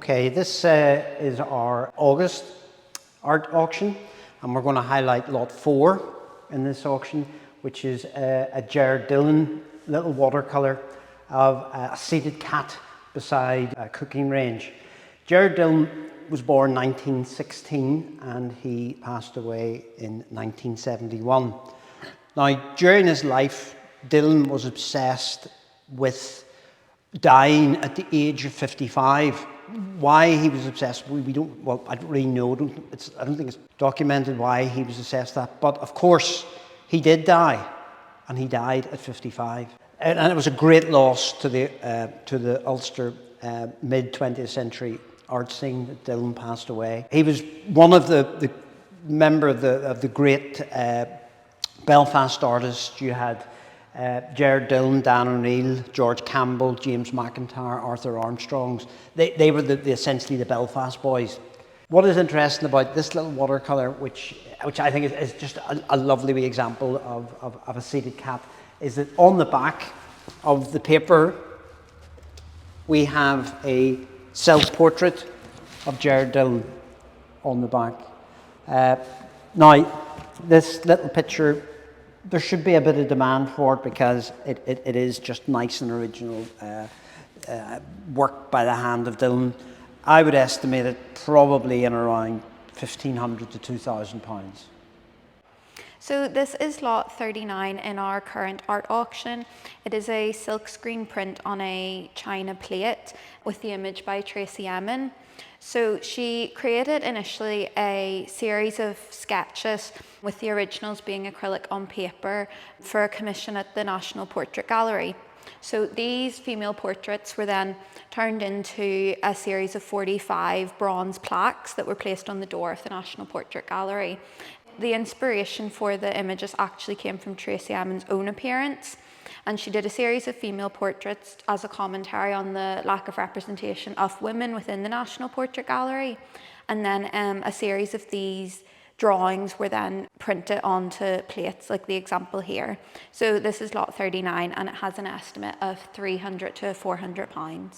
Okay, this is our August art auction, and we're going to highlight lot 4 in this auction, which is a Jared Dillon little watercolour of a seated cat beside a cooking range. Jared Dillon was born 1916 and he passed away in 1971. Now, during his life, Dillon was obsessed with dying at the age of 55. Why he was obsessed, I don't really know. I don't think it's documented why he was obsessed with that. But of course, he did die, and he died at 55. And it was a great loss to the Ulster mid 20th century art scene that Dillon passed away. He was one of the member of the great Belfast artists. You had Jared Dillon, Dan O'Neill, George Campbell, James McIntyre, Arthur Armstrongs. They were essentially the Belfast boys. What is interesting about this little watercolour, which I think is just a lovely wee example of a seated cat, is that on the back of the paper we have a self-portrait of Jared Dillon on the back. Now, this little picture, there should be a bit of demand for it because it is just nice and original work by the hand of Dillon. I would estimate it probably in around £1,500 to £2,000. So this is lot 39 in our current art auction. It is a silkscreen print on a china plate with the image by Tracy Emin. So she created initially a series of sketches with the originals being acrylic on paper for a commission at the National Portrait Gallery. So these female portraits were then turned into a series of 45 bronze plaques that were placed on the door of the National Portrait Gallery. The inspiration for the images actually came from Tracy Emin's own appearance, and she did a series of female portraits as a commentary on the lack of representation of women within the National Portrait Gallery. And then a series of these drawings were then printed onto plates, like the example here. So this is lot 39, and it has an estimate of £300 to £400.